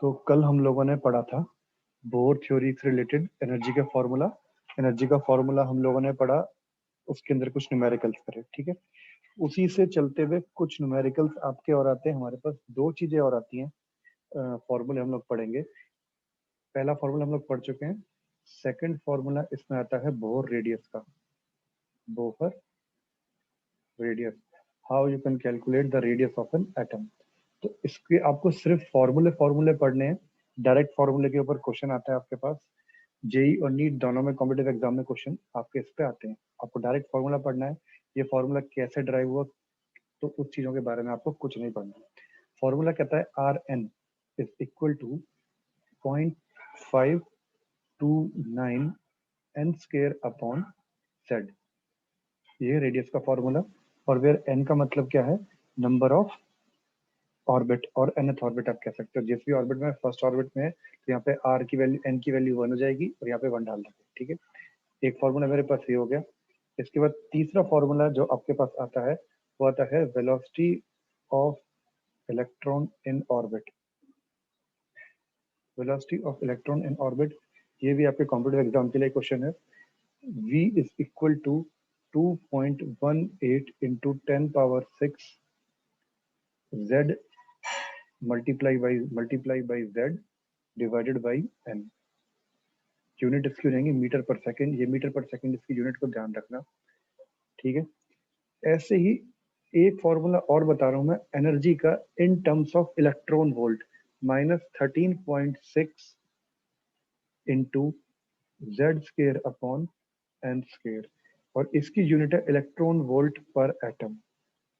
तो कल हम लोगों ने पढ़ा था बोर थ्योरी से रिलेटेड एनर्जी का फॉर्मूला। एनर्जी का फॉर्मूला हम लोगों ने पढ़ा, उसके अंदर कुछ न्यूमेरिकल्स करे, ठीक है। उसी से चलते हुए कुछ न्यूमेरिकल्स आपके और आते हैं, हमारे पास दो चीजें और आती हैं। फॉर्मूले हम लोग पढ़ेंगे। पहला फॉर्मूला हम लोग पढ़ चुके हैं। सेकंड फॉर्मूला इसमें आता है बोर रेडियस का। Bohr radius, how you can calculate the radius of an atom. तो इसके आपको सिर्फ फॉर्मूले फॉर्मूले पढ़ने हैं। डायरेक्ट फॉर्मूले के ऊपर क्वेश्चन आता है आपके पास। जेई और नीट दोनों में कॉम्पिटिटिव एग्जाम में क्वेश्चन आपके इस पे आते हैं। आपको डायरेक्ट फॉर्मूला पढ़ना है। ये फॉर्मूला कैसे ड्राइव हुआ, तो उस चीजों के बारे में आपको कुछ नहीं पढ़ना है। फॉर्मूला कहता है r n is equal to 0.529 n square upon z. ये रेडियस का फॉर्मूला। और वेयर एन का मतलब क्या है, नंबर ऑफ ऑर्बिट, और nth ऑर्बिट आप कह सकते हो। जिस भी ऑर्बिट में फर्स्ट ऑर्बिट में है, तो यहाँ पे आर की वैल्यू, एन की वैल्यू 1 हो जाएगी और यहाँ पे 1 डाल देंगे, ठीक है। एक फॉर्मूला मेरे पास ये हो गया। इसके बाद तीसरा फॉर्मूला जो आपके पास आता है वो आता है velocity of electron in orbit. Velocity of electron in orbit, ये भी आपके कॉम्पिटिटिव एग्जाम के लिए क्वेश्चन है। v is equal to 2.18 into 10⁻6 z multiply by z divided by n। Unit इसकी हो जाएंगी मीटर पर सेकंड। ये मीटर पर सेकंड इसकी यूनिट को ध्यान रखना, ठीक है। ऐसे ही एक फॉर्मूला और बता रहा हूं मैं एनर्जी का in terms of electron volt, -13.6 into z square upon n square, और इसकी यूनिट है electron volt per atom.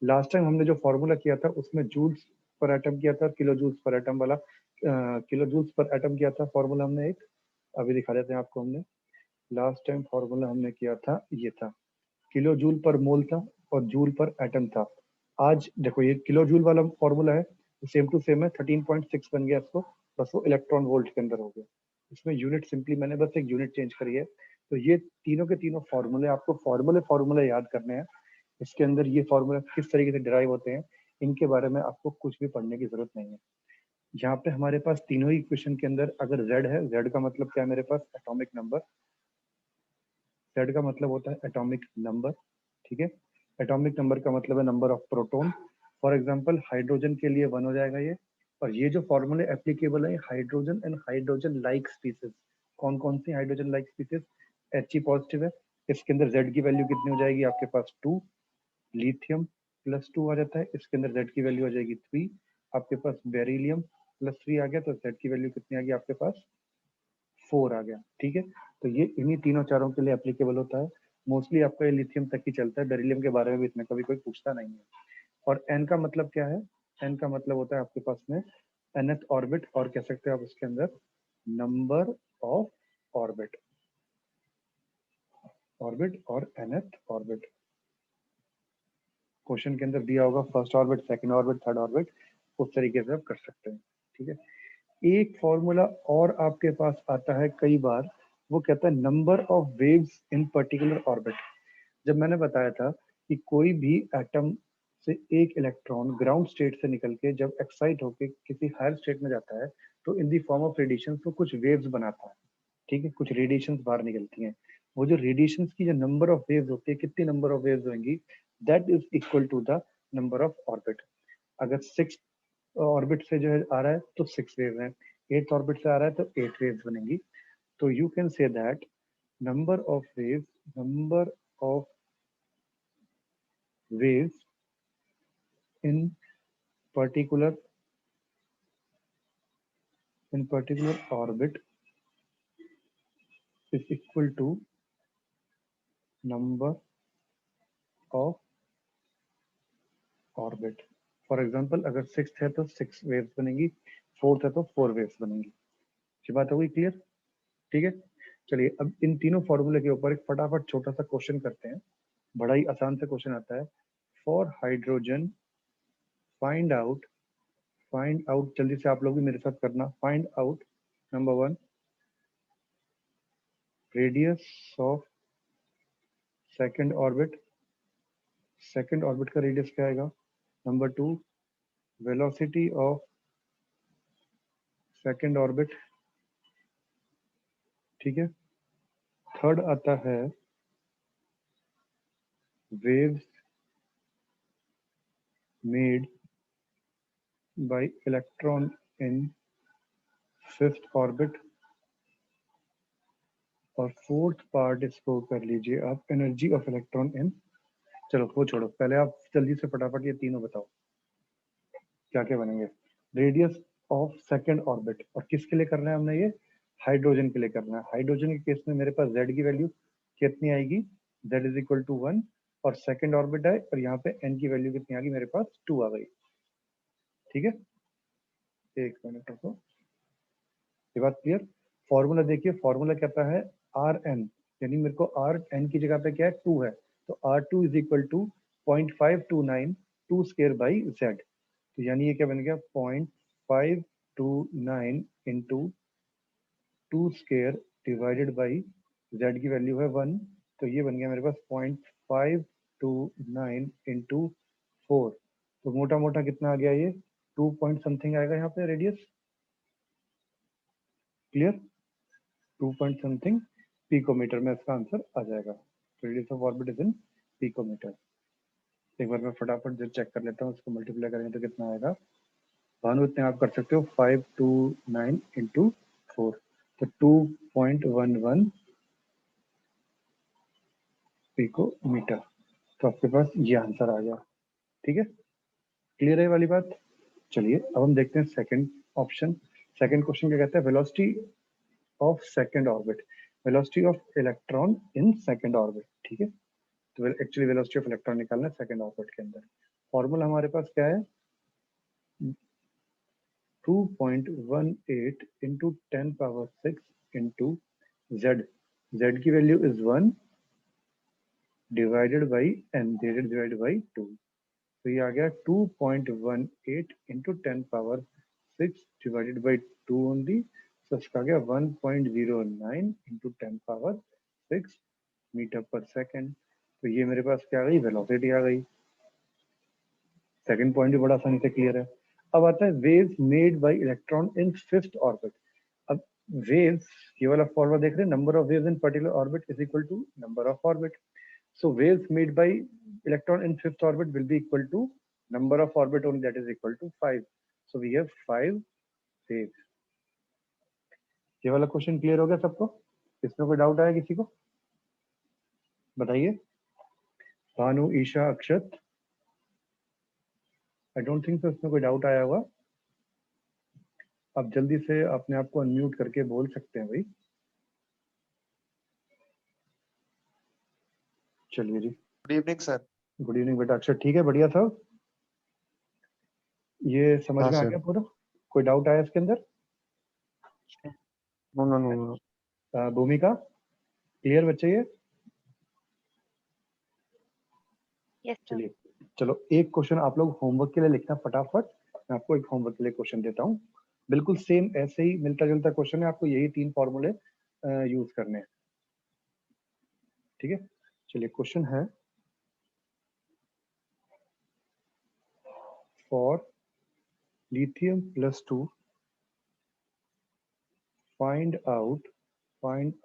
Last time हमने जो फॉर्मूला किया था उसमें जूल्स पर एटम किया था, किलो जूल्स पर एटम वाला किलो जूल्स पर एटम किया था फॉर्मूला हमने एक। अभी दिखा देते हैं आपको। हमने लास्ट टाइम फॉर्मूला हमने किया था, ये था किलो जूल पर मोल था और जूल पर एटम था। आज देखो ये किलो जूल वाला फॉर्मूला है, सेम टू सेम है, 13.6 बन गया इसको, बस वो इलेक्ट्रॉन वोल्ट के अंदर हो गया। इसमें यूनिट सिंपली मैंने बस एक यूनिट चेंज करी है। तो ये तीनों के तीनों फॉर्मूले आपको फॉर्मूले याद करने हैं। इसके अंदर ये फॉर्मूला किस तरीके से डिराइव होते हैं, इनके बारे में आपको कुछ भी पढ़ने की जरूरत नहीं है। यहाँ पे हमारे पास तीनों ही इक्वेशन के अंदर अगर z है, z का मतलब क्या है मेरे पास, एटॉमिक नंबर। z का मतलब होता है एटॉमिक नंबर, ठीक है। एटॉमिक नंबर का मतलब है number of proton. For example hydrogen के लिए 1 हो जाएगा ये। और ये जो फॉर्मूले एप्लीकेबल है hydrogen and hydrogen like species. कौन कौन सी hydrogen like species, He positive है। इसके अंदर z की वैल्यू कितनी हो जाएगी आपके पास 2, लिथियम +2 आ जाता है, इसके अंदर z की वैल्यू आ जाएगी 3। आपके पास बेरिलियम +3 आ गया, तो z की वैल्यू कितनी आ गई आपके पास 4 आ गया, ठीक है। तो ये इन्हीं तीनों चारों के लिए एप्लीकेबल होता है। मोस्टली आपका ये लिथियम तक ही चलता है, बेरिलियम के बारे में भी इतना कभी कोई पूछता नहीं है। और एन का मतलब क्या है, एन का मतलब होता है आपके पास में nth ऑर्बिट, और कह सकते हैं आप उसके अंदर नंबर ऑफ ऑर्बिट, ऑर्बिट और nth ऑर्बिट। क्वेश्चन के अंदर दिया होगा first orbit, second orbit, third orbit, उस तरीके से आप कर सकते हैं, ठीक है। एक फॉर्मूला और आपके पास आता है कई बार, वो कहता है number of waves in particular orbit. जब मैंने बताया था कि कोई भी एटम से एक इलेक्ट्रॉन ग्राउंड स्टेट से निकल के जब एक्साइट होके किसी हायर स्टेट में जाता है, तो इन दी फॉर्म ऑफ रेडिएशन तो कुछ वेव्स बनाता है, ठीक है, कुछ रेडिएशंस बाहर निकलती हैं। वो जो रेडिएशंस की जो नंबर ऑफ वेव्स होती है, कितनी नंबर ऑफ वेव्स होंगी, that is equal to the number of orbit. अगर 6 ऑर्बिट से जो है आ रहा है तो 6 वेव है, 8th ऑर्बिट से आ रहा है तो 8 वेव्स बनेंगी। तो you can say that number of waves, number of waves in particular orbit is equal to number of orbit। For example अगर 6th है तो 6 वेव्स बनेंगी, 4th है तो 4 वेव्स बनेंगी। ये बात हो गई क्लियर, ठीक है। चलिए अब इन तीनों फॉर्मूले के ऊपर एक फटाफट छोटा सा क्वेश्चन करते हैं। बड़ा ही आसान सा क्वेश्चन आता है। फॉर हाइड्रोजन फाइंड आउट, जल्दी से आप लोग भी मेरे साथ करना। Find out number 1 radius of second orbit. Second orbit का रेडियस क्या आएगा। Number 2 velocity of second orbit, ठीक है। थर्ड आता है waves made by electron in fifth orbit, और फोर्थ पार्ट इसको कर लीजिए आप, एनर्जी ऑफ इलेक्ट्रॉन इन, चलो वो छोड़ो, पहले आप जल्दी से फटाफट ये तीनों बताओ क्या क्या बनेंगे। रेडियस ऑफ सेकंड ऑर्बिट, और किसके लिए करना है हमने ये, हाइड्रोजन के लिए करना है। हाइड्रोजन के केस में मेरे पास z की वैल्यू कितनी आएगी, z इज इक्वल टू 1, और सेकंड ऑर्बिट है, और यहाँ पे n की वैल्यू कितनी आ गई, मेरे पास 2 आ गई, ठीक है। एक मिनट रुको, ये बात क्लियर। फॉर्मूला देखिए, फॉर्मूला कहता है आर एन, यानी मेरे को आर एन की जगह पे क्या है, 2 है, तो r two is equal to 0.529 2 square by z, तो यानी ये क्या बन गया 0.529 into 2 square divided by z की वैल्यू है 1, तो ये बन गया मेरे पास 0.529 इंटू 4, तो मोटा मोटा कितना आ गया ये 2 पॉइंट समथिंग आएगा यहाँ पे radius, clear, 2 point something picometer में इसका आंसर आ जाएगा। Radius of orbit is in picometer. एक बार मैं फटाफट जो चेक कर लेता हूँ, उसको मल्टीप्लाई करेंगे तो कितना आएगा, भानु इतने आप कर सकते हो, 529 इंटू 4, तो 2.11 पिकोमीटर, तो आपके पास ये आंसर आ गया, ठीक है, क्लियर है वाली बात। चलिए अब हम देखते हैं सेकंड ऑप्शन। सेकंड क्वेश्चन क्या कहता है, velocity of second orbit, velocity of electron in second orbit, ठीक है। तो एक्चुअली वेलोसिटी ऑफ इलेक्ट्रॉन निकालना है सेकंड ऑर्बिट के अंदर। फॉर्मूला हमारे पास क्या है, 2.18 into 10 power 6 into Z, Z की value is 1 divided by n, divided by 2, तो ये आ गया 2.18 into 10 power 6 divided by 2 only, तो इसका आ गया 1.09 into 10 power 6 metre per second, तो ये मेरे पास क्या आ गई, वेलोसिटी आ गई। सेकंड पॉइंट भी बड़ा आसानी से क्लियर है। अब आता है waves made by electron in fifth orbit. अब वेव्स, ये वाला फॉर्मूला देख रहे हैं, number of waves in particular orbit is equal to number of orbit, so waves made by electron in fifth orbit will be equal to number of orbit only, that is equal to 5, so we have 5 waves। ये वाला question clear हो गया सबको, इसमें कोई doubt आया किसी को, बताइए। भानु, ईशा, अक्षत, आई डोंट थिंक तो इसमें कोई डाउट आया होगा। आप जल्दी से अपने आप को अनम्यूट करके बोल सकते हैं भाई। चलिए जी, good evening sir. Good evening बेटा। अक्षत ठीक है, बढ़िया था, ये समझ हाँ में आ सर। गया पूरा, कोई डाउट आया इसके अंदर। No no no no. Bhumika clear बच्चे ये, यस सर। चलिए चलो एक क्वेश्चन आप लोग होमवर्क के लिए लिखना फटाफट, मैं आपको एक होमवर्क के लिए क्वेश्चन देता हूँ, बिल्कुल सेम ऐसे ही मिलता जुलता क्वेश्चन है, आपको यही 3 फॉर्मूले यूज करने हैं, ठीक है। चलिए क्वेश्चन है, for lithium plus 2 find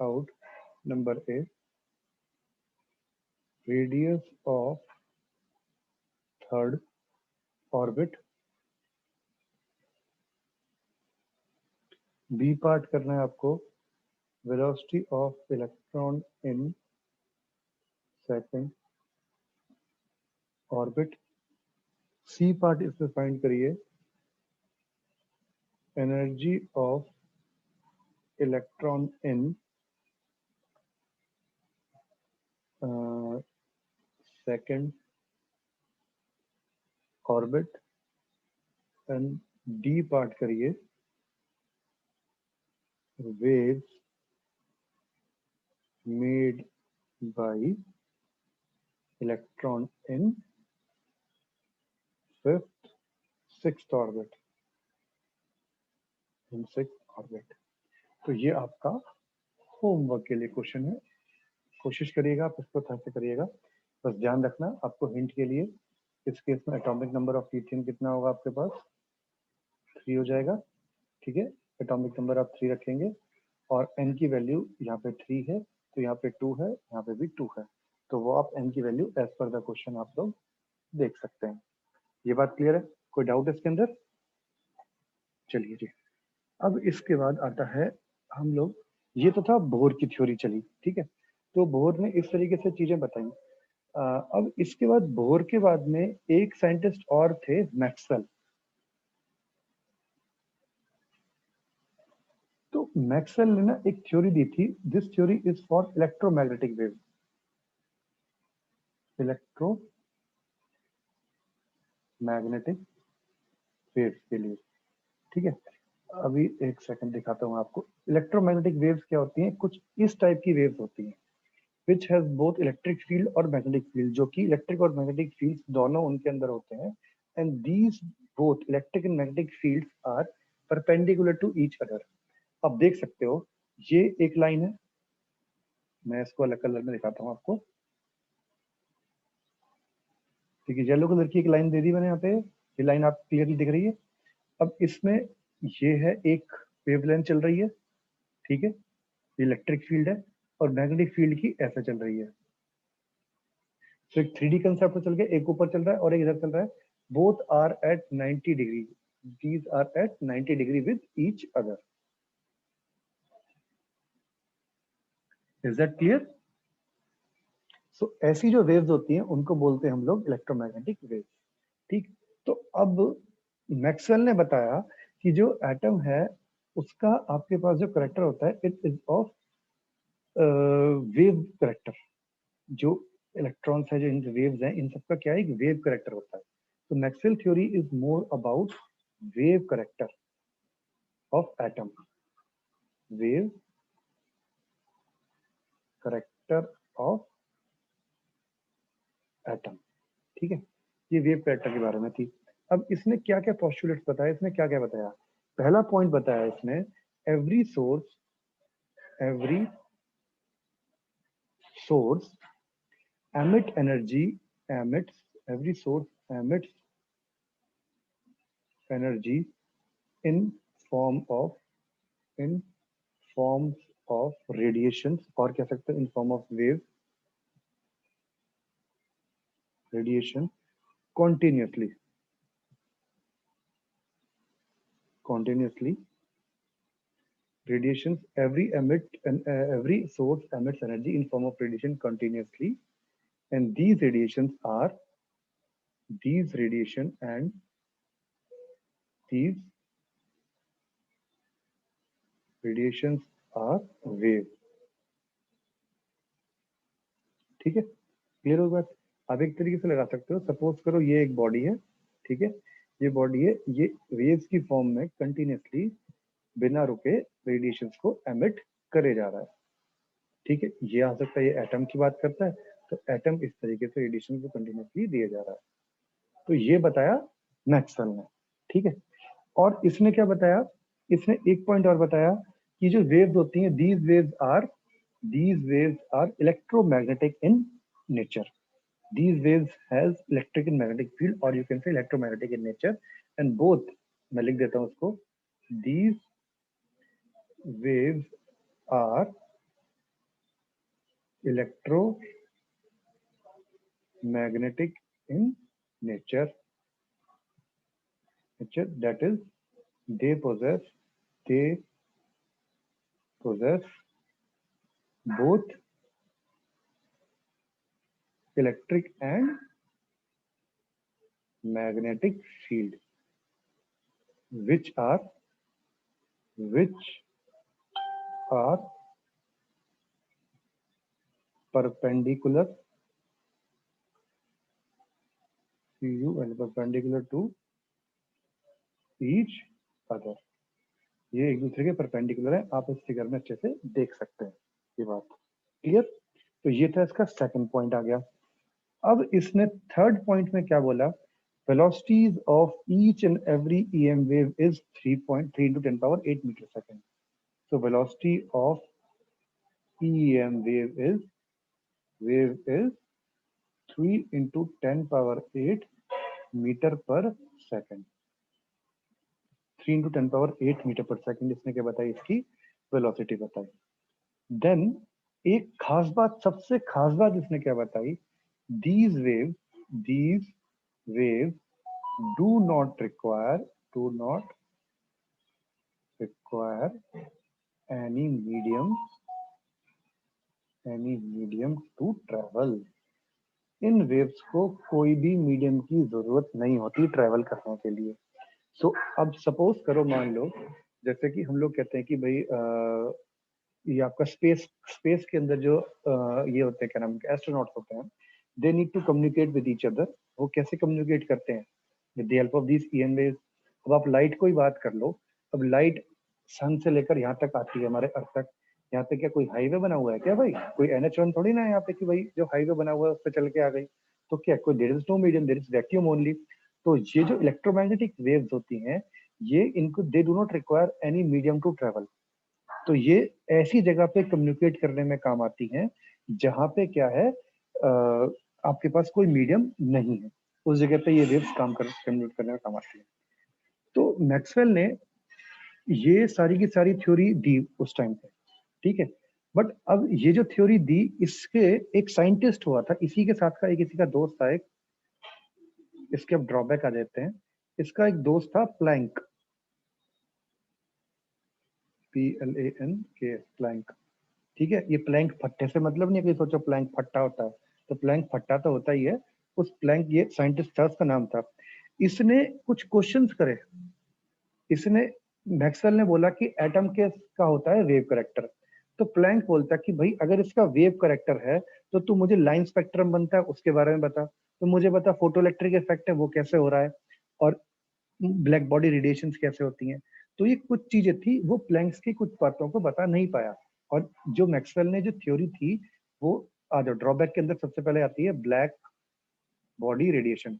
out number a radius of third orbit, b part करना है आपको velocity of electron in second orbit, c part इसमें फाइंड करिए energy of electron in second orbit, and d part करिए waves made by electron in fifth, sixth orbit, in sixth orbit। तो ये आपका homework के लिए क्वेश्चन है, कोशिश करिएगा आप इसको अच्छे से करिएगा। बस ध्यान रखना, आपको हिंट के लिए, इस केस में एटॉमिक नंबर ऑफ लिथियम कितना होगा आपके पास, 3 हो जाएगा, ठीक है। एटॉमिक नंबर आप 3 रखेंगे और n की वैल्यू यहाँ पे 3 है, तो यहाँ पे 2 है, यहाँ पे भी 2 है, तो वो आप n की value as per the question आप लोग देख सकते हैं। ये बात क्लियर है? कोई डाउट इसके अंदर? चलिए जी, अब इसके बाद आता है हम लोग, ये तो था बोर की थ्योरी चली, ठीक है, तो बोर ने इस तरीके से चीजें बताई। अब इसके बाद बोर के बाद में एक साइंटिस्ट और थे, मैक्सवेल। तो मैक्सवेल ने ना एक थ्योरी दी थी, this theory is for electromagnetic wave, electromagnetic waves के लिए, ठीक है। अभी एक सेकंड दिखाता हूँ आपको। इलेक्ट्रोमैग्नेटिक वेव्स क्या होती हैं? कुछ इस टाइप की वेव्स होती हैं which has both electric field और मैग्नेटिक फील्ड, जो कि इलेक्ट्रिक और मैग्नेटिक फील्ड दोनों उनके अंदर होते हैं, and these both electric and magnetic fields are perpendicular to each other. अब देख सकते हो ये एक लाइन है, मैं इसको अलग कलर में दिखाता हूँ आपको, ठीक है, येलो कलर की एक लाइन दे दी मैंने यहाँ पे, ये लाइन आप क्लियरली दिख रही है। अब इसमें ये है एक वेवलेंथ चल रही है, ठीक है, ये इलेक्ट्रिक फील्ड है, और मैग्नेटिक फील्ड की ऐसे चल रही है। तो एक 3D कंसेप्ट चल गया, एक ऊपर चल रहा है और एक इधर चल रहा है, both are at 90 degree, these are at 90 degree with each other. Is that clear? So ऐसी जो वेव्स होती हैं उनको बोलते हैं हम लोग इलेक्ट्रोमैग्नेटिक वेव्स, ठीक। तो अब मैक्सवेल ने बताया कि जो एटम है उसका आपके पास जो करेक्टर होता है, it is of wave character. जो इलेक्ट्रॉन्स है, जो इन वेव्स हैं, इन सबका क्या है, एक वेव करेक्टर होता है। तो Maxwell theory is more about wave character of atom, wave character of atom, ठीक है। ये वेव करेक्टर के बारे में थी। अब इसने क्या क्या पोस्टुलेट्स बताया, इसने क्या क्या बताया? पहला पॉइंट बताया इसने, every source emit energy, every source emits energy in form of in forms of radiations, और कह सकते हैं in form of wave radiation continuously radiations, every source emits energy in form of radiation continuously, and these radiation and these radiations are wave, ठीक है। Clear हो बात? आप एक तरीके से लगा सकते हो, सपोज करो ये एक बॉडी है, ठीक है, ये बॉडी है, ये वेव्स की फॉर्म में कंटिन्यूसली बिना रुके रेडिएशंस को एमिट करे जा रहा है, ठीक है। ये आ सकता है, ये एटम की बात करता है, तो एटम इस तरीके से रेडिएशन को कंटिन्यूसली दिया जा रहा है। तो ये बताया मैक्सवेल ने, ठीक है। और इसने क्या बताया, इसने एक पॉइंट और बताया कि जो वेव्स होती हैं, these waves are electromagnetic in nature, these waves has electric and magnetic field, or you can say electromagnetic in nature, and both, मैं लिख देता हूँ उसको, these waves are electromagnetic in nature, that is they possess both electric and magnetic field, which are perpendicular to each other। ये एक दूसरे के perpendicular है, आप इस फिगर में अच्छे से देख सकते हैं, ये बात क्लियर। तो ये था इसका सेकंड पॉइंट आ गया। अब इसने थर्ड पॉइंट में क्या बोला, velocities of each and every EM wave is 3.3 into 10 power 8 meter second। So velocity of EM wave is 3 into 10 power 8 meter per second। 3 into 10 power 8 metre पर सेकंड इसने क्या बताई, इसकी वेलोसिटी बताई। देन एक खास बात, सबसे खास बात इसने क्या बताई, these waves do not require any medium to travel। In waves को कोई भी मीडियम की जरूरत नहीं होती ट्रेवल करने के लिए। सो अब सपोज करो, मान लो जैसे कि हम लोग कहते हैं कि भाई ये आपका स्पेस के अंदर जो ये होते हैं, क्या नाम है, एस्ट्रोनॉट्स होते हैं, they need to communicate with each other. वो कैसे कम्युनिकेट करते हैं, with the help of these EM waves. अब आप लाइट को ही बात कर लो, अब लाइट सन से लेकर यहाँ तक आती है, हमारे अर्थ तक। यहाँ पे क्या कोई हाईवे बना हुआ है क्या भाई, कोई NH1 थोड़ी ना है यहाँ पे कि भाई जो हाईवे बना हुआ है उस पर चल के आ गई। तो क्या कोई, there is no medium, there is vacuum only. तो ये जो इलेक्ट्रोमैग्नेटिक वेव्स होती हैं, ये इनको they do not require any medium to travel. तो ये ऐसी जगह पे कम्युनिकेट करने में काम आती हैं जहां पे क्या है, आपके पास कोई मीडियम नहीं है, उस जगह पे ये वेव्स कम्युनिकेट करने में काम आती है। तो मैक्सवेल ने ये सारी की सारी थ्योरी दी उस टाइम पे, ठीक है। बट अब ये जो थ्योरी दी, इसके एक साइंटिस्ट हुआ था इसी के साथ का, एक इसी का दोस्त था एक, इसके अब ड्रॉबैक आ जाते हैं। इसका एक दोस्त था प्लैंक, PLANK, प्लैंक, ठीक है। ये प्लैंक फट्टे से मतलब नहीं कि सोचो प्लैंक फट्टा होता है, तो प्लैंक फट्टा तो होता ही है। उस प्लैंक, ये साइंटिस्ट था, उसका नाम था। इसने कुछ क्वेश्चंस करे। इसने, मैक्सवेल ने बोला कि एटम के का होता है वेव करेक्टर। तो प्लैंक बोलता कि भाई अगर इसका वेव करेक्टर है तो तू मुझे लाइन स्पेक्ट्रम बनता है उसके बारे में बता, तो मुझे बता फोटो इलेक्ट्रिक इफेक्ट है वो कैसे हो रहा है, और ब्लैक बॉडी रेडिएशन कैसे होती हैं। तो ये कुछ चीजें थी, वो प्लैंक्स की कुछ बातों को बता नहीं पाया। और जो मैक्सवेल ने जो थ्योरी थी, वो आ जाओ ड्रॉबैक के अंदर सबसे पहले आती है black body radiation.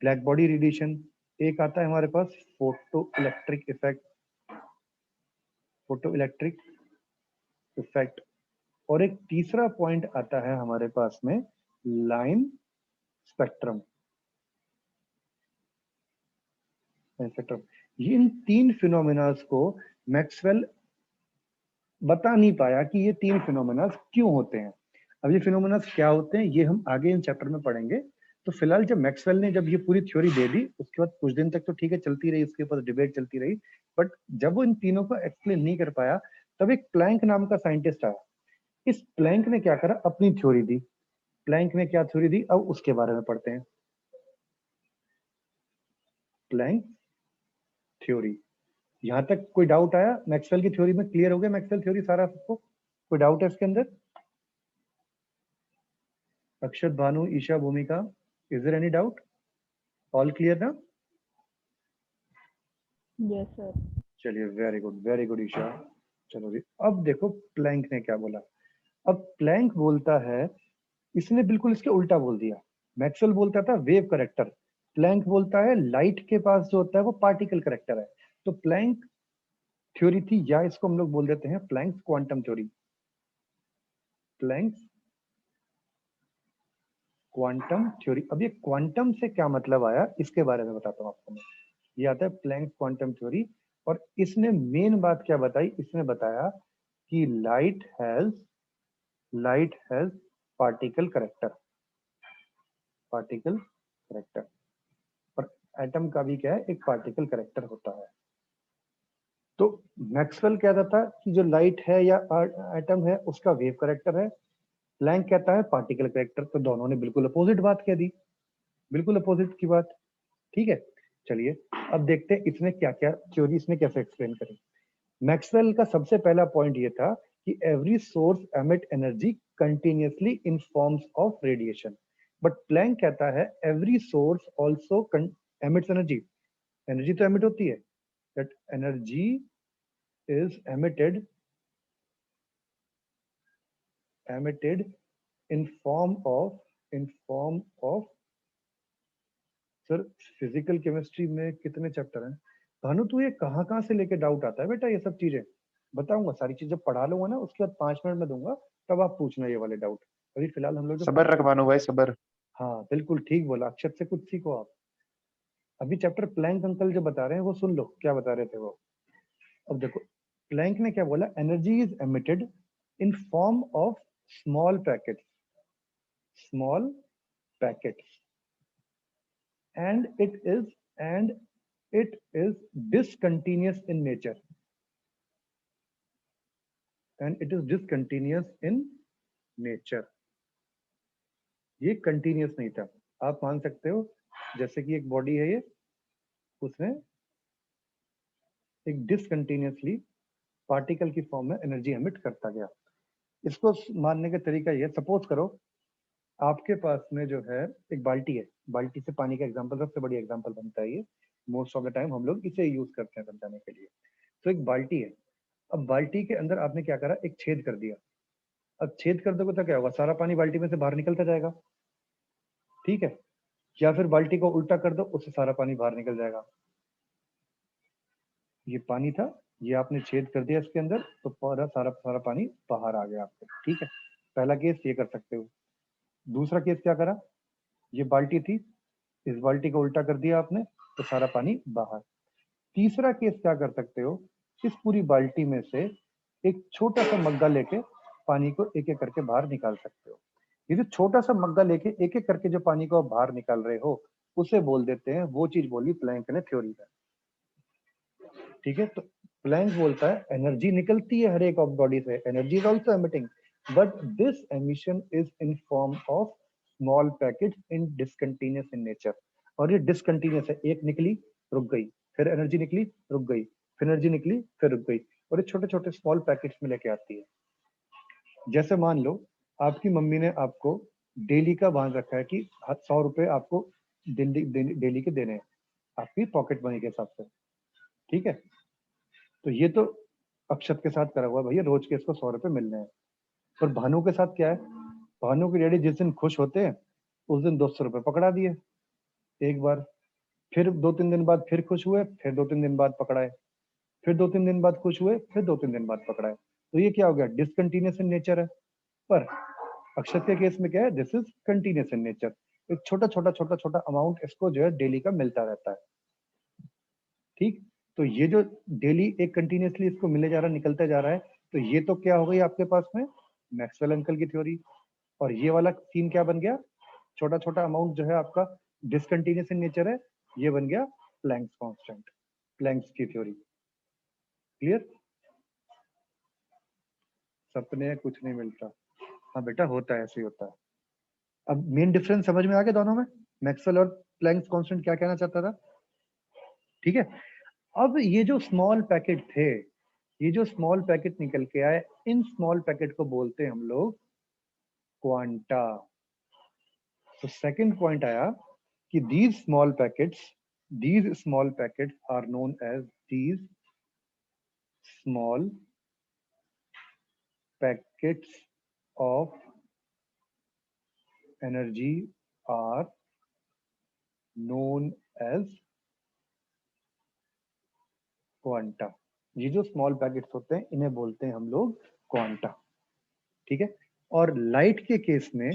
Black body radiation. एक आता है हमारे पास फोटो इलेक्ट्रिक इफेक्ट। और एक तीसरा पॉइंट आता है हमारे पास में लाइन स्पेक्ट्रम। ये इन तीन फिनोमिनास को मैक्सवेल बता नहीं पाया कि ये तीन फिनोमिनास क्यों होते हैं। अब ये फिनोमिनास क्या होते हैं ये हम आगे इन चैप्टर में पढ़ेंगे। तो फिलहाल जब मैक्सवेल ने जब ये पूरी थ्योरी दे दी, उसके बाद कुछ दिन तक तो ठीक है चलती रही, उसके ऊपर डिबेट चलती रही। बट जब वो इन तीनों को एक्सप्लेन नहीं कर पाया, तब एक प्लैंक नाम का साइंटिस्ट आया। इस प्लैंक ने क्या करा, अपनी थ्योरी दी। प्लैंक ने क्या थ्योरी दी, अब उसके बारे में पढ़ते हैं। प्लैंक थ्योरी, यहां तक कोई डाउट आया मैक्सवेल की थ्योरी में? क्लियर हो गया मैक्सवेल थ्योरी सारा सबको? कोई डाउट है इसके अंदर? अक्षत, Bhanu, Isha, Bhumika, is there any doubt? All clear ना? Yes sir. चलिए, वेरी गुड ईशा। चलो जी, अब देखो प्लैंक ने क्या बोला। अब प्लैंक बोलता है, इसने बिल्कुल इसके उल्टा बोल दिया। मैक्सवेल बोलता था वेव करेक्टर, प्लैंक बोलता है लाइट के पास जो होता है वो पार्टिकल करेक्टर है। तो प्लैंक थ्योरी थी, या इसको हम लोग बोल देते हैं Planck's quantum theory. Planck's quantum theory. अब ये क्वांटम से क्या मतलब आया इसके बारे में बताता हूँ आपको मैं। ये आता है प्लैंक्स क्वांटम थ्योरी। और इसने मेन बात क्या बताई, इसने बताया कि लाइट हैज पार्टिकल करेक्टर। और एटम का भी क्या है, एक पार्टिकल करेक्टर होता है। तो मैक्सवेल कहता था कि जो लाइट है या एटम है उसका वेव करेक्टर है, प्लैंक कहता है पार्टिकल करेक्टर। तो दोनों ने बिल्कुल अपोजिट बात कह दी, बिल्कुल अपोजिट की बात, ठीक है। चलिए अब देखते हैं इसने क्या क्या थ्योरी इसने कैसे एक्सप्लेन करी। मैक्सवेल का सबसे पहला पॉइंट ये था कि every source emit energy continuously in forms of radiation. But Planck कहता है every source also emits energy. Energy तो एमिट होती है, that energy is emitted in form of sir physical chemistry में कितने चैप्टर हैं? भानु तू ये कहाँ से लेके डाउट आता है बेटा, ये सब चीजें बताऊंगा, सारी चीजें पढ़ा लूंगा ना, उसके बाद 5 मिनट में दूंगा, तब आप पूछना ये वाले डाउट। अभी फिलहाल हम लोग जो सबर रख भानु भाई, सबर। हाँ बिल्कुल ठीक बोला, अक्षत से कुछ सीखो आप। अभी चैप्टर प्लैंक अंकल जो बता रहे हैं वो सुन लो, क्या बता रहे थे वो। अब देखो, प्लैंक ने क्या बोला, energy is emitted in form of small packets, small packets, and and it is discontinuous in nature, and it is discontinuous in nature। ये कंटिन्यूस नहीं था। आप मान सकते हो जैसे कि एक बॉडी है ये, उसने एक डिसकंटिन्यूसली पार्टिकल की फॉर्म में एनर्जी एमिट करता गया। इसको मानने का तरीका ये, सपोज करो आपके पास में जो है एक बाल्टी है, बाल्टी से पानी का एग्जांपल सबसे बड़ी एग्जांपल बनता है ये, मोस्ट ऑफ द टाइम हम लोग इसे यूज करते हैं समझाने के लिए। तो एक बाल्टी है, अब बाल्टी के अंदर आपने क्या करा, एक छेद कर दिया। अब छेद कर दोगे तो क्या होगा, सारा पानी बाल्टी में से बाहर निकलता जाएगा, ठीक है। या फिर बाल्टी को उल्टा कर दो, उससे सारा पानी बाहर निकल जाएगा। ये पानी था, ये आपने छेद कर दिया इसके अंदर, तो पूरा सारा सारा पानी बाहर आ गया आपके, ठीक है। पहला केस ये कर सकते हो। दूसरा केस क्या करा, ये बाल्टी थी, इस बाल्टी को उल्टा कर दिया आपने, तो सारा पानी बाहर। तीसरा केस क्या कर सकते हो, इस पूरी बाल्टी में से एक छोटा सा मग्गा लेके पानी को एक एक करके बाहर निकाल सकते हो। ये जो छोटा सा मग्गा लेके एक एक करके जो पानी को आप बाहर निकाल रहे हो, उसे बोल देते हैं, वो चीज बोली प्लैंक ने थ्योरी में, ठीक है। तो प्लैंक बोलता है एनर्जी निकलती है हर एक बॉडी से, energy is also emitting, but this emission is in form of small packet in discontinuous in nature. और ये डिसकंटिन्यूस है, एक निकली रुक गई, फिर एनर्जी निकली रुक गई, फिर एनर्जी निकली फिर रुक गई, और ये छोटे छोटे स्मॉल पैकेट्स में लेके आती है। जैसे मान लो आपकी मम्मी ने आपको डेली का बांध रखा है कि 100 रुपए आपको डेली के देने हैं, आपकी पॉकेट मनी के हिसाब से, ठीक है। तो ये तो अक्षत के साथ करा हुआ है, भैया रोज के इसको 100 रुपए मिलने हैं। पर भानु के साथ क्या है, भानु के डैडी जिस दिन खुश होते हैं उस दिन 200 रुपए पकड़ा दिए एक बार, फिर 2-3 दिन बाद फिर खुश हुए, फिर 2-3 दिन बाद पकड़ाए, फिर 2-3 दिन बाद खुश हुए, फिर 2-3 दिन बाद पकड़ाए। तो ये क्या हो गया, डिसकंटिन्यूस इन नेचर है। पर अक्षत के केस में क्या है, this is continuous in nature. एक छोटा छोटा छोटा छोटा अमाउंट इसको जो है डेली का मिलता रहता है, ठीक। तो ये जो डेली एक कंटिन्यूसली इसको मिले जा रहा है, निकलता जा रहा है, तो ये तो क्या हो गई आपके पास में, मैक्सवेल अंकल की थ्योरी। और ये वाला सीन क्या बन गया, छोटा छोटा अमाउंट जो है आपका डिसकंटिन्यूस इन नेचर है, ये बन गया प्लैंक्स कांस्टेंट, प्लैंक्स की थ्योरी। क्लियर, सपने कुछ नहीं मिलता। हाँ बेटा होता है, ऐसे ही होता है। अब मेन डिफरेंस समझ में आ गया दोनों में, मैक्सवेल और प्लैंक्स कांस्टेंट क्या कहना चाहता था, ठीक है। अब ये जो स्मॉल पैकेट थे, ये जो स्मॉल पैकेट निकल के आए, इन स्मॉल पैकेट को बोलते हैं हम लोग क्वांटा। तो सेकंड पॉइंट आया कि these small packets are known as these small packets of energy are known as quanta. ये जो स्मॉल पैकेट्स होते हैं इन्हें बोलते हैं हम लोग क्वांटा, ठीक है। और लाइट के केस में,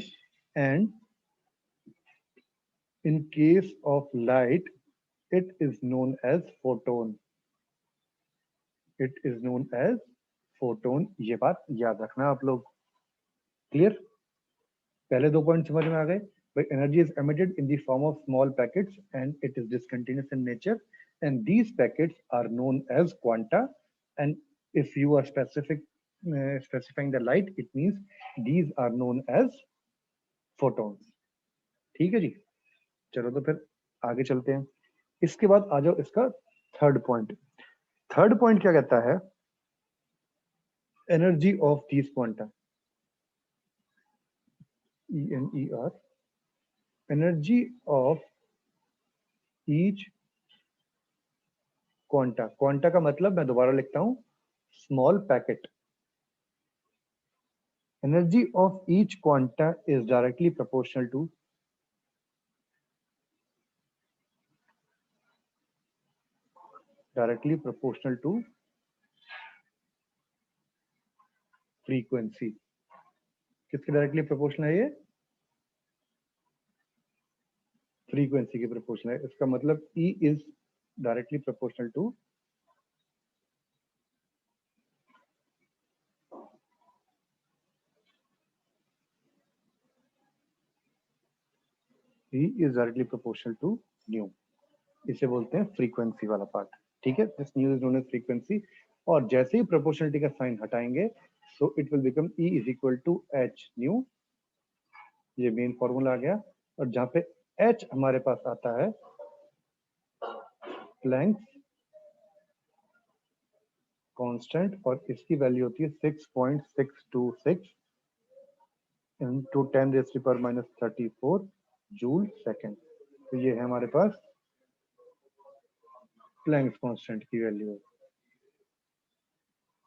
and in case of light it is known as photon, it is known as photon. ये बात याद रखना आप लोग। क्लियर, पहले 2 पॉइंट समझ में आ गए भाई, energy is emitted in the form of small packets and it is discontinuous in nature, and these packets are known as quanta. And if you are specifying the light, it means these are known as photons। ठीक है जी, चलो तो फिर आगे चलते हैं। इसके बाद आ जाओ इसका थर्ड पॉइंट। थर्ड पॉइंट क्या कहता है, energy of these quanta, ENER, energy of each quanta. Quanta का मतलब मैं दोबारा लिखता हूं, small packet. Energy of each quanta is directly proportional to frequency. किसके डायरेक्टली प्रोपोर्शनल है ये, फ्रीक्वेंसी के प्रोपोर्शनल है। इसका मतलब E is directly proportional to E is directly proportional to nu। इसे बोलते हैं फ्रीक्वेंसी वाला पार्ट। ठीक है, this nu is known as frequency. और जैसे ही प्रोपोर्शनलिटी का साइन हटाएंगे so it will become E is equal to h nu. ये मेन फॉर्मूला आ गया। और जहां पे H हमारे पास आता है प्लैंक्स कांस्टेंट, और इसकी वैल्यू होती है 6.626 into 10 raised to the power minus 34 joule second. तो ये है हमारे पास प्लैंक्स कांस्टेंट की वैल्यू।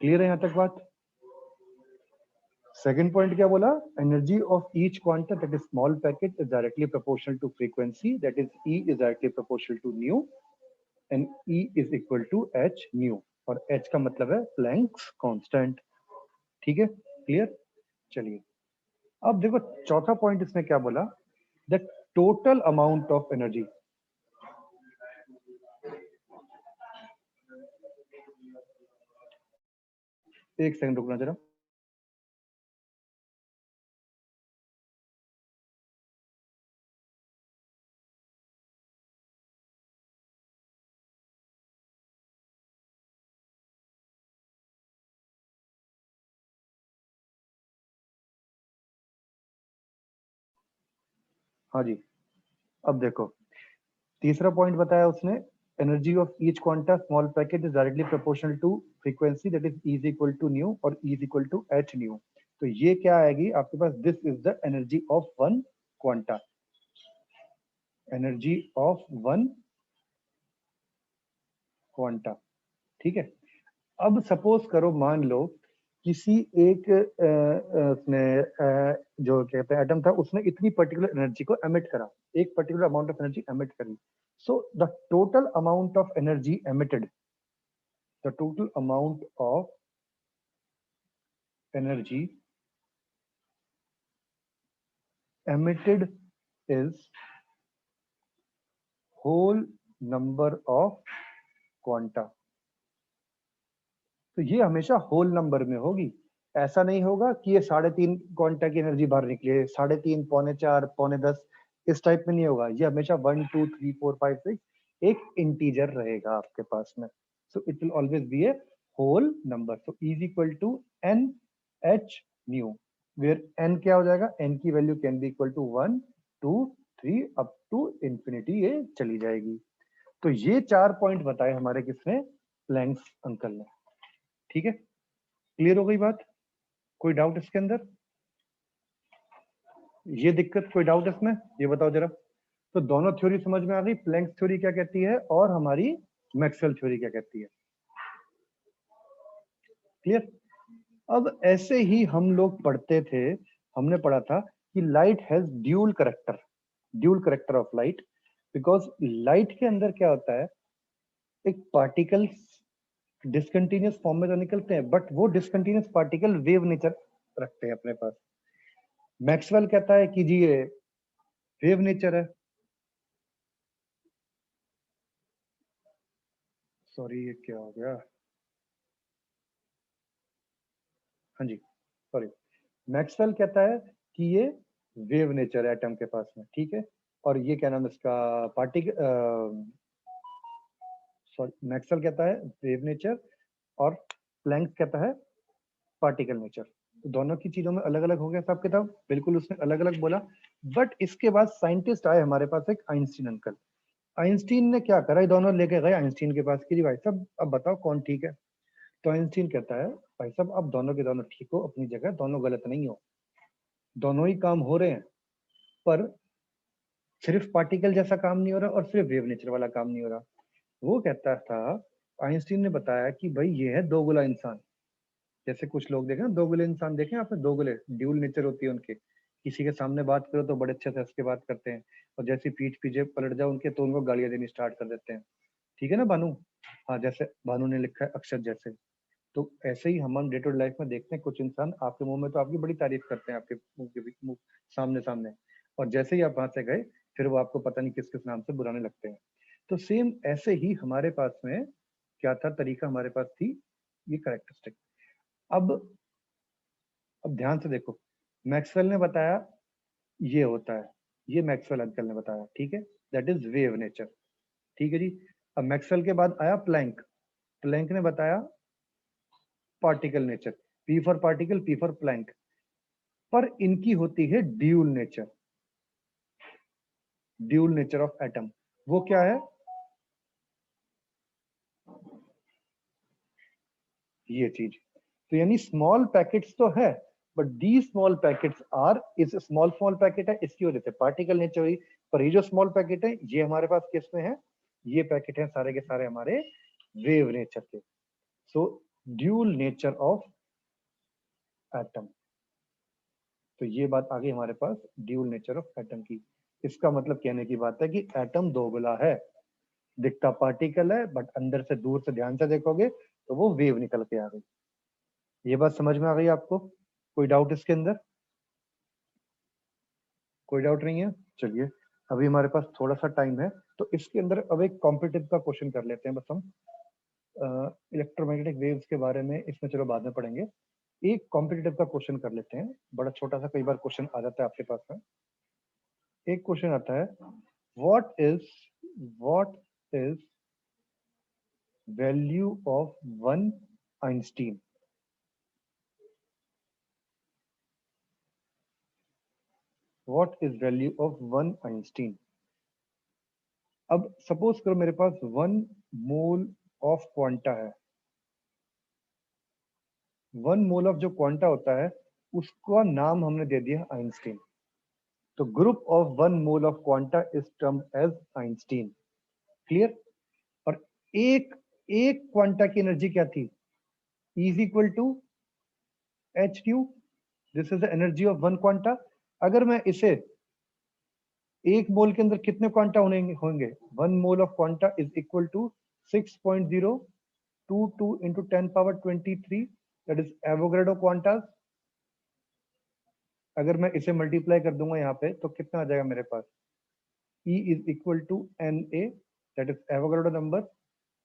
क्लियर है यहां तक बात? सेकंड पॉइंट क्या बोला? Energy of each quantum that is small packet is directly proportional to frequency, that is E is directly proportional to nu, and E is equal to h nu. और H का मतलब है Planck's constant. ठीक है, clear? चलिए अब देखो चौथा पॉइंट इसने क्या बोला, the total amount of energy. एक सेकंड रुकना जरा। हाँ जी, अब देखो तीसरा पॉइंट बताया उसने, energy of each quanta small packet is directly proportional to frequency, that is E is equal to nu और E is equal to h nu. तो ये क्या आएगी आपके पास? This is the energy of one quanta, energy of one quanta. ठीक है, अब सपोज करो, मान लो किसी एक उसने जो कहते हैं एटम था, उसने इतनी पर्टिकुलर एनर्जी को एमिट करा, एक particular amount of energy emit करी। So the total amount of energy emitted, the total amount of energy emitted is whole number of quanta। तो ये हमेशा होल नंबर में होगी। ऐसा नहीं होगा कि ये 3.5 क्वांटा की एनर्जी बाहर निकली है, 3.5, 3.25, 9.10, इस टाइप में नहीं होगा। ये हमेशा 1 2 3 4 5 6 एक इंटीजर रहेगा आपके पास में। So it will always be a whole number. So is equal to n h nu, where n क्या हो जाएगा? n की value can be equal to 1 2 3 up to infinity ये चली जाएगी। तो ये 4 पॉइंट बताए हमारे किसने? प्लैंक्स अंकल ने। ठीक है, क्लियर हो गई बात? कोई डाउट इसके अंदर? ये दिक्कत, कोई डाउट इसमें? ये बताओ जरा। तो दोनों थ्योरी समझ में आ गई, प्लैंक्स थ्योरी क्या कहती है और हमारी मैक्सवेल थ्योरी क्या कहती है। क्लियर? अब ऐसे ही हम लोग पढ़ते थे, हमने पढ़ा था कि light has dual character, dual character of light. Because light के अंदर क्या होता है, एक पार्टिकल्स डिसकंटिन्यूअस फॉर्म में तो निकलते हैं, बट वो डिसकंटिन्यूअस पार्टिकल वेव नेचर रखते हैं अपने पास। मैक्सवेल कहता है कि जी ये वेव नेचर है। सॉरी, ये क्या हो गया? हाँ जी, सॉरी। मैक्सवेल कहता है कि ये वेव नेचर है एटम के पास में। ठीक है, और ये क्या नाम है इसका, पार्टिकल, सॉरी, मैक्सवेल कहता है वेव नेचर और प्लैंक कहता है पार्टिकल नेचर। तो दोनों की चीजों में अलग अलग हो गया सब किताब, बिल्कुल उसने अलग अलग बोला। बट इसके बाद साइंटिस्ट आए हमारे पास, एक आइंस्टीन अंकल। आइंस्टीन ने क्या करा, ये दोनों लेके गए आइंस्टीन के पास कि भाई साहब अब बताओ कौन ठीक है। तो आइंस्टीन कहता है भाई साहब अब दोनों के दोनों ठीक हो अपनी जगह, दोनों गलत नहीं हो, दोनों ही काम हो रहे हैं, पर सिर्फ पार्टिकल जैसा काम नहीं हो रहा और सिर्फ वेव नेचर वाला काम नहीं हो रहा। वो कहता था, आइंस्टीन ने बताया कि भाई ये है दोगुला इंसान। जैसे कुछ लोग देखे ना दोगुले इंसान, देखे आपने? दोगुले ड्यूल नेचर होती है उनके, किसी के सामने बात करो तो बड़े अच्छे से हंस के बात करते हैं, और जैसे पीठ पीछे पलट जाओ उनके तो उनको गालियां देनी स्टार्ट कर देते हैं। ठीक है ना भानु? हाँ, जैसे भानु ने लिखा है अक्षर जैसे। तो ऐसे ही हम डे टू डे लाइफ में देखते हैं कुछ इंसान आपके मुंह में तो आपकी बड़ी तारीफ करते हैं, आपके मुंह के मुंह सामने सामने, और जैसे ही आप वहां से गए फिर वो आपको पता नहीं किस किस नाम से बुलाने लगते हैं। तो सेम ऐसे ही हमारे पास में क्या था, तरीका हमारे पास थी ये कैरेक्टरिस्टिक। अब ध्यान से देखो, मैक्सवेल ने बताया ये होता है, ये मैक्सवेल अंकल ने बताया, ठीक है, दैट इज वेव नेचर, ठीक है जी। अब मैक्सवेल के बाद आया प्लैंक, प्लैंक ने बताया particle nature, p for particle, p for Planck. पर इनकी होती है dual nature, dual nature of atom. वो क्या है, ये चीज। तो यानी स्मॉल पैकेट्स तो है, but the small packets are, इस स्मॉल स्मॉल पैकेट है इसकी वजह से पार्टिकल नेचर हुई। पर ये जो स्मॉल पैकेट है ये हमारे पास किस में है, ये पैकेट है सारे के सारे हमारे वेव नेचर के। सो ड्यूल नेचर ऑफ एटम। तो ये बात आ गई हमारे पास ड्यूल नेचर ऑफ एटम की। इसका मतलब कहने की बात है कि एटम दोगुला है, दिखता पार्टिकल है बट अंदर से दूर से ध्यान से देखोगे तो वो वेव निकल के आ गई। ये बात समझ में आ गई आपको? कोई डाउट इसके अंदर? कोई डाउट नहीं है? चलिए अभी हमारे पास थोड़ा सा टाइम है, तो इसके अंदर अब एक कॉम्पिटिटिव का क्वेश्चन कर लेते हैं बस हम। इलेक्ट्रोमैग्नेटिक वेव्स के बारे में इसमें चलो बाद में पढ़ेंगे, एक कॉम्पिटिटिव का क्वेश्चन कर लेते हैं। बड़ा छोटा सा, कई बार क्वेश्चन आ जाता है आपके पास में। एक क्वेश्चन आता है, what is value of one Einstein? What is value of one Einstein? अब सपोज करो मेरे पास 1 मोल ऑफ क्वांटा है। 1 मोल ऑफ जो क्वांटा होता है उसका नाम हमने दे दिया आइंस्टीन। तो group of 1 mole of quanta is termed as Einstein. Clear? और एक एक क्वांटा की एनर्जी क्या थी? E is equal to h q, this is the energy of one quanta. अगर मैं इसे 1 मोल के अंदर कितने क्वांटा होंगे? 1 mole of quanta is equal to 6.022 into 10 power 23, that is Avogadro quantas. अगर मैं इसे मल्टीप्लाई कर दूंगा यहाँ पे तो कितना आ जाएगा मेरे पास? E is equal to Na, that is Avogadro number,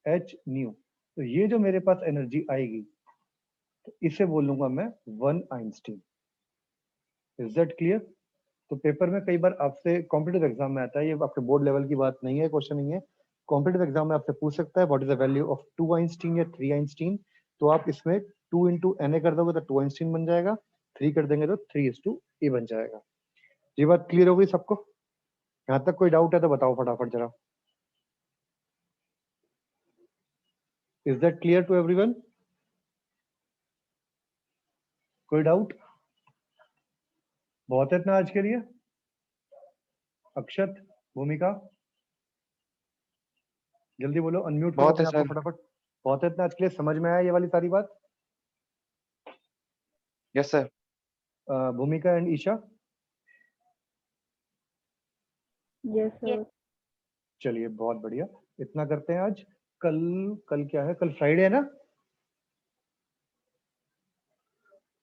H nu. तो ये जो मेरे पास एनर्जी आएगी तो इसे बोलूंगा मैं 1 आइंस्टीन। Is that clear? तो पेपर में कई बार आपसे कॉम्पिटिटिव एग्जाम में आता है, ये आपके बोर्ड लेवल की बात नहीं है, क्वेश्चन नहीं है, कॉम्पिटिटिव एग्जाम में आपसे पूछ सकता है what is the value of 2 Einstein या 3 आइंस्टीन। तो आप इसमें 2 इंटू Na कर दोगे तो 2 आइंस्टीन बन जाएगा, 3 कर देंगे तो 3:A बन जाएगा। ये बात क्लियर हो गई सबको? यहाँ तक कोई डाउट है तो बताओ फटाफट जरा। Is that clear to everyone? कोई डाउट? बहुत है इतना आज के लिए। अक्षत, भूमिका, जल्दी बोलो, अनम्यूट करो बहुत है अपने आप को सर। फटाफट। बहुत है इतना आज के लिए, समझ में आया ये वाली सारी बात? Yes sir. Bhumika and Isha? Yes sir. चलिए बहुत बढ़िया, इतना करते हैं आज। कल कल क्या है? कल फ्राइडे है ना?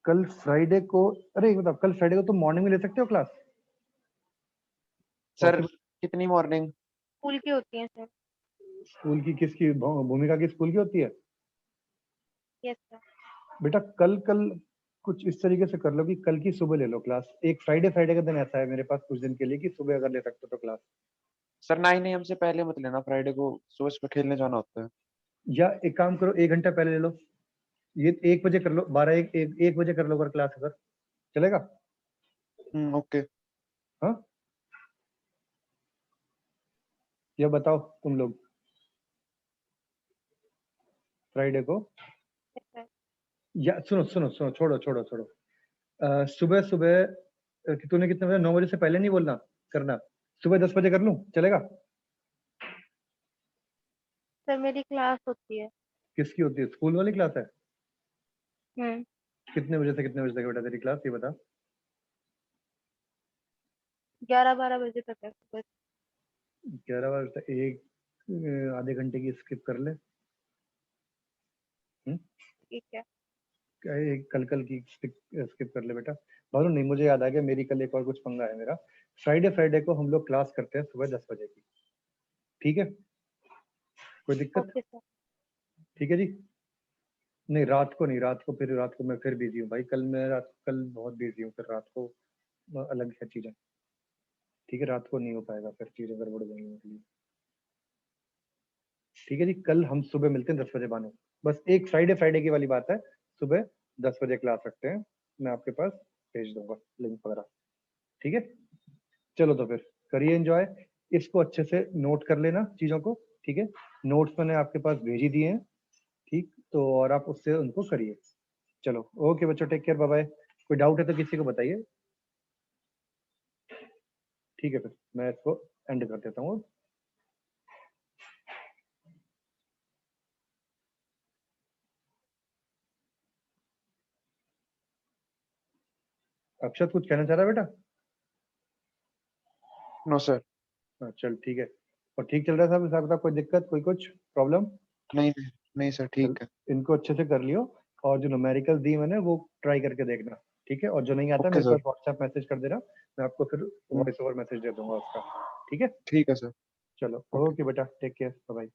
कल फ्राइडे को, अरे एक बताओ, कल फ्राइडे को तुम मॉर्निंग में ले सकते हो क्लास? Sir Possible? कितनी मॉर्निंग? स्कूल की होती है सर। स्कूल की किसकी? भूमिका की स्कूल की होती है? Yes sir. बेटा कल कल कुछ इस तरीके से कर लो कि कल की सुबह ले लो क्लास। एक फ्राइडे फ्राइडे का दिन ऐसा है मेरे पास कुछ दिन के लिए कि सुबह अगर ले सकते हो तो क्लास। सर 9 AM से पहले मत लेना, फ्राइडे को सुबह सुबह खेलने जाना होता है। या एक काम करो, 1 घंटा पहले ले लो, ये 1 बजे कर लो, 1 बजे कर लो अगर क्लास, अगर चलेगा। ओके। हाँ, या बताओ तुम लोग फ्राइडे को। Yes sir. या सुनो सुनो सुनो, छोड़ो छोड़ो छोड़ो, सुबह सुबह तूने कितने बजे? 9 बजे से पहले नहीं बोलना करना, सुबह 10 बजे कर लूं, चलेगा? सर मेरी क्लास होती है। किसकी होती है? स्कूल वाली क्लास है? हम्म। कितने बजे से कितने बजे तक है बेटा तेरी क्लास, ये बता। 11-12 बजे तक है बस। 11 बजे तक एक आधे घंटे की स्किप कर ले। ठीक है। क्या है, एक कल कल की स्किप कर ले बेटा। मालूम नहीं, मुझे याद आ गया मेरी कल एक और कुछ पंगा है मेरा। फ्राइडे को हम लोग क्लास करते हैं सुबह 10 बजे की, ठीक है? कोई दिक्कत? Okay sir. ठीक है जी। नहीं रात को नहीं, रात को मैं फिर बिजी हूँ भाई, कल बहुत बिजी हूँ, फिर रात को अलग है चीजें, ठीक है? रात को नहीं हो पाएगा, फिर चीजें गड़बड़ हो जाएंगी मेरे लिए। ठीक है जी, कल हम सुबह मिलते हैं 10 बजे बानो। बस एक फ्राइडे की वाली बात है, सुबह 10 बजे क्लास रखते हैं, मैं आपके पास भेज दूंगा लिंक वगैरह, ठीक है? चलो तो फिर करिए एंजॉय, इसको अच्छे से नोट कर लेना चीजों को, ठीक है? नोट्स मैंने आपके पास भेज ही दिए हैं, ठीक? तो और आप उससे उनको करिए। चलो ओके बच्चों, टेक केयर, बाय बाय। कोई डाउट है तो किसी को बताइए, ठीक है? फिर मैं इसको एंड कर देता हूँ। अक्षत कुछ कहना चाह रहा है बेटा? No sir. हाँ, चल ठीक है। और ठीक चल रहा है सब हिसाब किताब? कोई दिक्कत, कोई कुछ प्रॉब्लम? नहीं नहीं सर, चल ठीक है। इनको अच्छे से कर लियो, और जो न्यूमेरिकल दी मैंने वो ट्राई करके देखना, ठीक है? और जो नहीं आता ओके मेरे सर। पास व्हाट्सएप मैसेज कर देना, मैं आपको फिर वॉइस ओवर मैसेज दे दूंगा उसका, ठीक है? ठीक है सर। चलो ओके। ओके बेटा, टेक केयर, बाय।